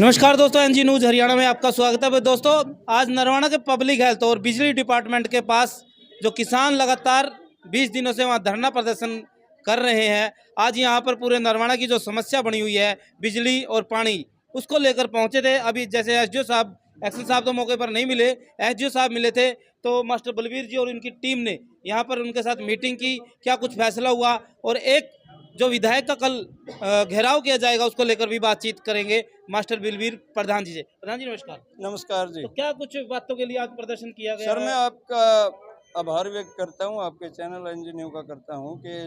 नमस्कार दोस्तों, NG news Haryana में आपका स्वागत है। दोस्तों, आज नरवाना के पब्लिक हेल्थ और बिजली डिपार्टमेंट के पास जो किसान लगातार 20 दिनों से वहां धरना प्रदर्शन कर रहे हैं, आज यहां पर पूरे नरवाना की जो समस्या बनी हुई है बिजली और पानी, उसको लेकर पहुंचे थे। अभी जैसे एसडीओ साहब, एक्शन साहब तो मौके पर नहीं मिले, एसडीओ साहब मिले थे, तो मास्टर बलबीर जी और इनकी टीम ने यहाँ पर उनके साथ मीटिंग की। क्या कुछ फैसला हुआ और एक जो विधायक का कल घेराव किया जाएगा उसको लेकर भी बातचीत करेंगे मास्टर बलबीर प्रधान जी से। प्रधान जी नमस्कार। नमस्कार जी। तो क्या कुछ बातों के लिए आज प्रदर्शन किया गया? सर, मैं आपका आभार व्यक्त करता हूं, आपके चैनल एनजी न्यूज़ का करता हूं कि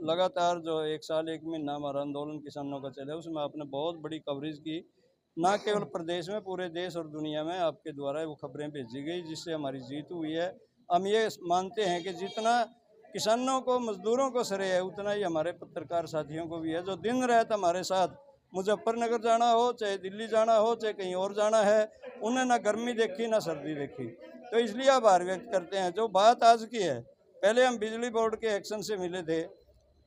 लगातार जो 1 साल 1 महीना हमारा आंदोलन किसानों का चला, उसमें आपने बहुत बड़ी कवरेज की। ना केवल प्रदेश में, पूरे देश और दुनिया में आपके द्वारा वो खबरें भेजी गई, जिससे हमारी जीत हुई है। हम ये मानते हैं कि जितना किसानों को, मजदूरों को श्रेय है, उतना ही हमारे पत्रकार साथियों को भी है, जो दिन रात हमारे साथ मुजफ्फरनगर जाना हो, चाहे दिल्ली जाना हो, चाहे कहीं और जाना है, उन्हें ना गर्मी देखी ना सर्दी देखी। तो इसलिए आभार व्यक्त करते हैं। जो बात आज की है, पहले हम बिजली बोर्ड के एक्शन से मिले थे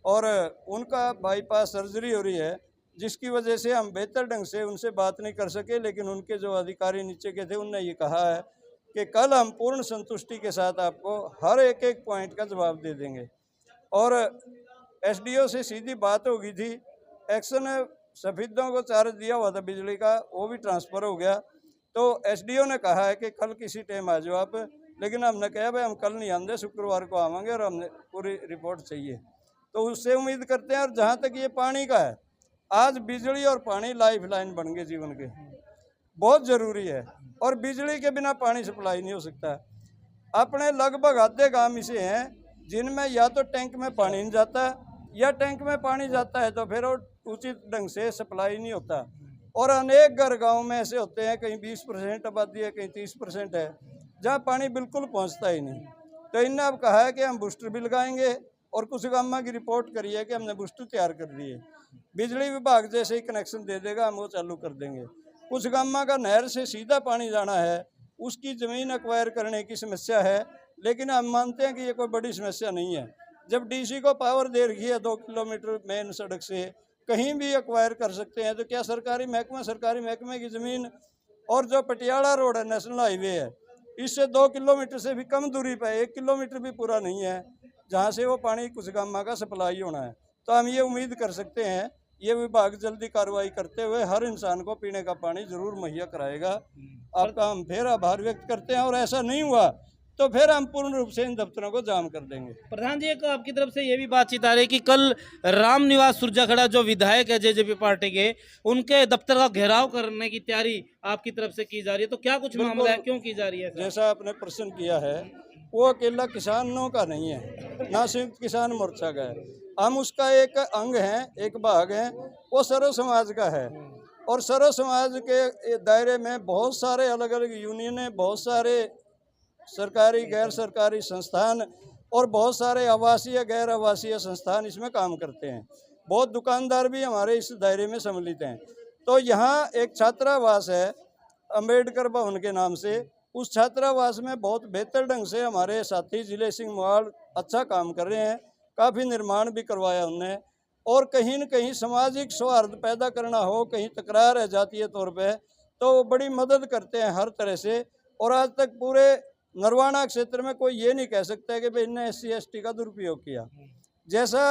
और उनका बाईपास सर्जरी हो रही है, जिसकी वजह से हम बेहतर ढंग से उनसे बात नहीं कर सके। लेकिन उनके जो अधिकारी नीचे के थे, उनने ये कहा है कि कल हम पूर्ण संतुष्टि के साथ आपको हर एक एक पॉइंट का जवाब दे देंगे। और एसडीओ से सीधी बात हो गई थी। एक्शन सफेदों को चार्ज दिया हुआ था बिजली का, वो भी ट्रांसफ़र हो गया। तो एसडीओ ने कहा है कि कल किसी टाइम आ जाओ आप, लेकिन हमने कहा भाई हम कल नहीं आएंगे, शुक्रवार को आवेंगे और हमने पूरी रिपोर्ट चाहिए। तो उससे उम्मीद करते हैं। और जहाँ तक ये पानी का है, आज बिजली और पानी लाइफ लाइन बन गए जीवन के, बहुत ज़रूरी है। और बिजली के बिना पानी सप्लाई नहीं हो सकता। अपने लगभग आधे गाँव ऐसे हैं जिनमें या तो टैंक में पानी नहीं जाता, या टैंक में पानी जाता है तो फिर वो उचित ढंग से सप्लाई नहीं होता। और अनेक घर गाँव में ऐसे होते हैं, कहीं 20% आबादी है, कहीं 30% है, जहाँ पानी बिल्कुल पहुँचता ही नहीं। तो इनने अब कहा है कि हम बूस्टर भी लगाएंगे, और कुछ गाँव की रिपोर्ट करी है कि हमने बूस्टर तैयार कर दिए। बिजली विभाग जैसे ही कनेक्शन दे देगा, हम वो चालू कर देंगे। कुछ गाँव का नहर से सीधा पानी जाना है, उसकी ज़मीन एक्वायर करने की समस्या है, लेकिन हम मानते हैं कि ये कोई बड़ी समस्या नहीं है। जब डीसी को पावर दे रखी है 2 किलोमीटर मेन सड़क से, कहीं भी एक्वायर कर सकते हैं, तो क्या सरकारी महकमे की ज़मीन, और जो पटियाला रोड है, नेशनल हाईवे है, इससे 2 किलोमीटर से भी कम दूरी पर, 1 किलोमीटर भी पूरा नहीं है, जहाँ से वो पानी कुछ गाँव का सप्लाई होना है। तो हम ये उम्मीद कर सकते हैं ये विभाग जल्दी कार्रवाई करते हुए हर इंसान को पीने का पानी जरूर मुहैया कराएगा। आपका हम फिर आभार व्यक्त करते हैं, और ऐसा नहीं हुआ तो फिर हम पूर्ण रूप से इन दफ्तरों को जाम कर देंगे। प्रधान जी, एक आपकी तरफ से ये भी बातचीत आ रही है कि कल रामनिवास सुरजाखड़ा जो विधायक है जेजेपी पार्टी के, उनके दफ्तर का घेराव करने की तैयारी आपकी तरफ से की जा रही है। तो क्या कुछ मामला है, क्यों की जा रही है? जैसा आपने प्रश्न किया है, वो अकेला किसानों का नहीं है, ना संयुक्त किसान मोर्चा का है, हम उसका एक अंग हैं, एक भाग हैं। वो सर्व समाज का है, और सर्व समाज के दायरे में बहुत सारे अलग अलग यूनियन, बहुत सारे सरकारी गैर सरकारी संस्थान और बहुत सारे आवासीय गैर आवासीय संस्थान इसमें काम करते हैं। बहुत दुकानदार भी हमारे इस दायरे में सम्मिलित हैं। तो यहाँ एक छात्रावास है अंबेडकर भवन के नाम से, उस छात्रावास में बहुत बेहतर ढंग से हमारे साथी जिले सिंह मोहाल अच्छा काम कर रहे हैं, काफ़ी निर्माण भी करवाया उनने। और कहीं न कहीं सामाजिक सौहार्द पैदा करना हो, कहीं तकरार है जातीय तौर पे, तो वो बड़ी मदद करते हैं हर तरह से। और आज तक पूरे नरवाना क्षेत्र में कोई ये नहीं कह सकता है कि भाई इनने SC ST का दुरुपयोग किया। जैसा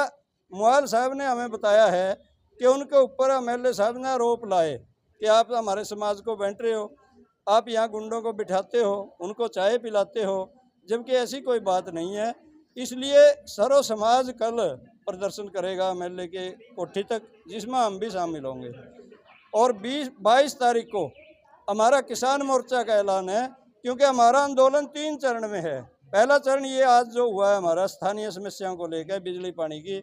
मोहाल साहब ने हमें बताया है कि उनके ऊपर MLA साहब ने आरोप लाए कि आप हमारे समाज को बांट रहे हो, आप यहाँ गुंडों को बिठाते हो, उनको चाय पिलाते हो, जबकि ऐसी कोई बात नहीं है। इसलिए सर्व समाज कल प्रदर्शन करेगा MLA के कोठी तक, जिसमें हम भी शामिल होंगे। और 22 तारीख को हमारा किसान मोर्चा का ऐलान है, क्योंकि हमारा आंदोलन 3 चरण में है। पहला चरण ये आज जो हुआ है हमारा स्थानीय समस्याओं को लेकर बिजली पानी की।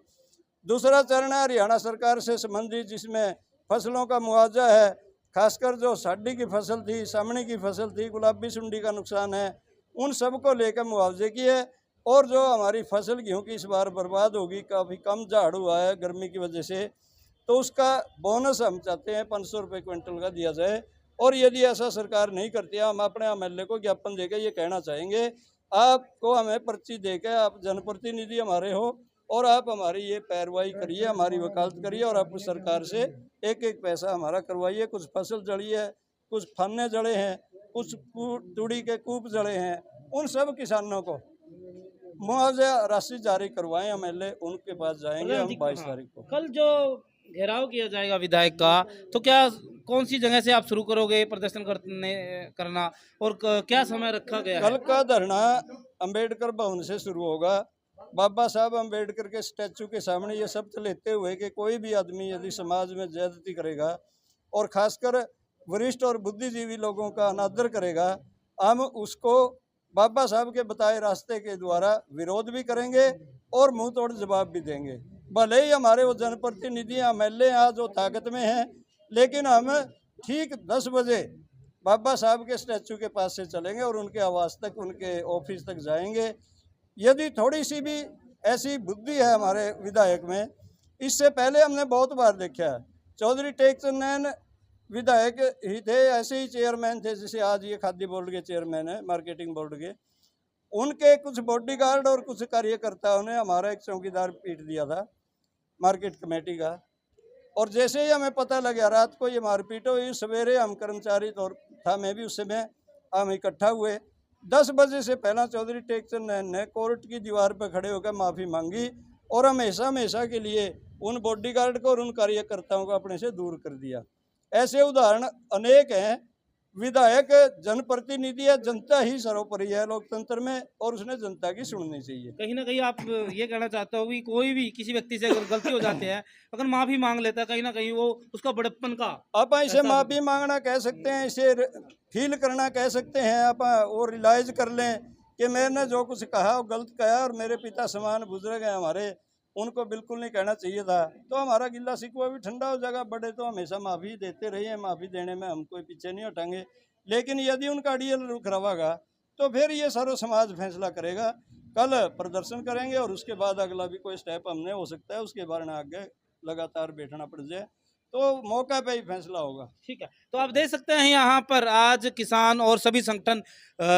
दूसरा चरण है हरियाणा सरकार से संबंधित, जिसमें फसलों का मुआवजा है, खासकर जो साडी की फसल थी, सामने की फसल थी, गुलाबी सुंडी का नुकसान है, उन सब को लेकर मुआवजे की है। और जो हमारी फसल गेहूँ की इस बार बर्बाद होगी, काफ़ी कम झाड़ हुआ है गर्मी की वजह से, तो उसका बोनस हम चाहते हैं 500 रुपये क्विंटल का दिया जाए। और यदि ऐसा सरकार नहीं करती है, हम अपने MLA को ज्ञापन देकर ये कहना चाहेंगे, आपको हमें पर्ची देकर, आप जनप्रतिनिधि हमारे हो, और आप हमारी ये पैरवाई करिए, हमारी वकालत करिए और आप सरकार से एक एक पैसा हमारा करवाइए। कुछ फसल जड़ी है, कुछ फन्ने जड़े हैं, कुछ तूड़ी के कूप जड़े हैं, उन सब किसानों को मुआवजा राशि जारी करवाएं। एमएलए उनके पास जाएंगे हम 22 तारीख को। कल जो घेराव किया जाएगा विधायक का, तो क्या कौन सी जगह से आप शुरू करोगे प्रदर्शन करना और क्या समय रखा गया है? कल का धरना अंबेडकर भवन से शुरू होगा। बाबा साहब अंबेडकर के स्टैचू के सामने ये शब्द लेते हुए कि कोई भी आदमी यदि समाज में ज्यादती करेगा और खासकर वरिष्ठ और बुद्धिजीवी लोगों का अनादर करेगा, हम उसको बाबा साहब के बताए रास्ते के द्वारा विरोध भी करेंगे और मुंह तोड़ जवाब भी देंगे। भले ही हमारे वो जनप्रतिनिधि एमएलए आज जो ताकत में हैं, लेकिन हम ठीक 10 बजे बाबा साहब के स्टैचू के पास से चलेंगे और उनके आवास तक, उनके ऑफिस तक जाएंगे। यदि थोड़ी सी भी ऐसी बुद्धि है हमारे विधायक में, इससे पहले हमने बहुत बार देखा है, चौधरी टेकचंद नैन विधायक ही थे, ऐसे ही चेयरमैन थे जैसे आज ये खाद्य बोर्ड के चेयरमैन है, मार्केटिंग बोर्ड के। उनके कुछ बॉडीगार्ड और कुछ कार्यकर्ताओं ने हमारा एक चौकीदार पीट दिया था मार्केट कमेटी का, और जैसे ही हमें पता लगा रात को ये मारपीट हुई, सवेरे हम कर्मचारी तौर था, मैं भी उस समय हम इकट्ठा हुए। 10 बजे से पहला चौधरी टेकचंद नैन ने कोर्ट की दीवार पर खड़े होकर माफ़ी मांगी और हमेशा हमेशा के लिए उन बॉडीगार्ड को और उन कार्यकर्ताओं को अपने से दूर कर दिया। ऐसे उदाहरण अनेक हैं। विधायक जनप्रतिनिधि है, जनता ही सर्वोपरि है लोकतंत्र में, और उसने जनता की सुननी चाहिए। कहीं ना कहीं आप ये कहना चाहते हो कि कोई भी किसी व्यक्ति से अगर गलती हो जाती है, अगर माफी मांग लेता है, कहीं ना कहीं वो उसका बड़प्पन का, आप इसे माफी मांगना कह सकते हैं, इसे फील करना कह सकते हैं, आप वो रियलाइज कर लें कि मैंने जो कुछ कहा वो गलत कहा और मेरे पिता समान बुजुर्ग हैं हमारे, उनको बिल्कुल नहीं कहना चाहिए था, तो हमारा गिल्ला शिकवा भी ठंडा हो जाएगा। बड़े तो हमेशा माफ़ी देते रहे हैं, माफ़ी देने में हम कोई पीछे नहीं हटेंगे, लेकिन यदि उनका अड़ियल रुख रवागा तो फिर ये सर्व समाज फैसला करेगा। कल प्रदर्शन करेंगे और उसके बाद अगला भी कोई स्टेप हमने हो सकता है, उसके बारे में आगे लगातार बैठना पड़ जाए तो मौका पे ही फैसला होगा। ठीक है, तो आप देख सकते हैं यहाँ पर आज किसान और सभी संगठन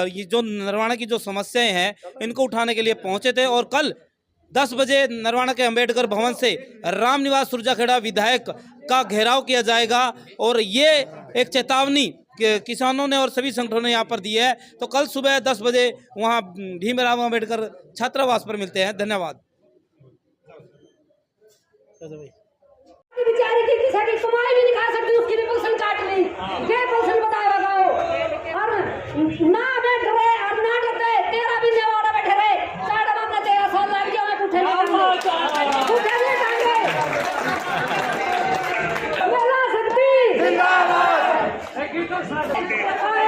ये जो नरवाना की जो समस्याएं हैं इनको उठाने के लिए पहुंचे थे, और कल 10 बजे नरवाना के अंबेडकर भवन से रामनिवास सुरजाखेड़ा विधायक का घेराव किया जाएगा, और ये एक चेतावनी किसानों ने और सभी संगठनों ने यहाँ पर दी है। तो कल सुबह 10 बजे वहाँ भीमराव अंबेडकर छात्रावास पर मिलते हैं। धन्यवाद। बेचारी की किसी की कमाई भी नहीं खा सकती, उसकी भी पेंशन काट ली। क्या पेंशन बताओ लगाओ, और ना हमें डरे और ना डरते, तेरा भी नेवाड़ा बैठे रहे, चार अपना 13 साल लग गया, हमें उठे नहीं टांगे, महिला शक्ति जिंदाबाद।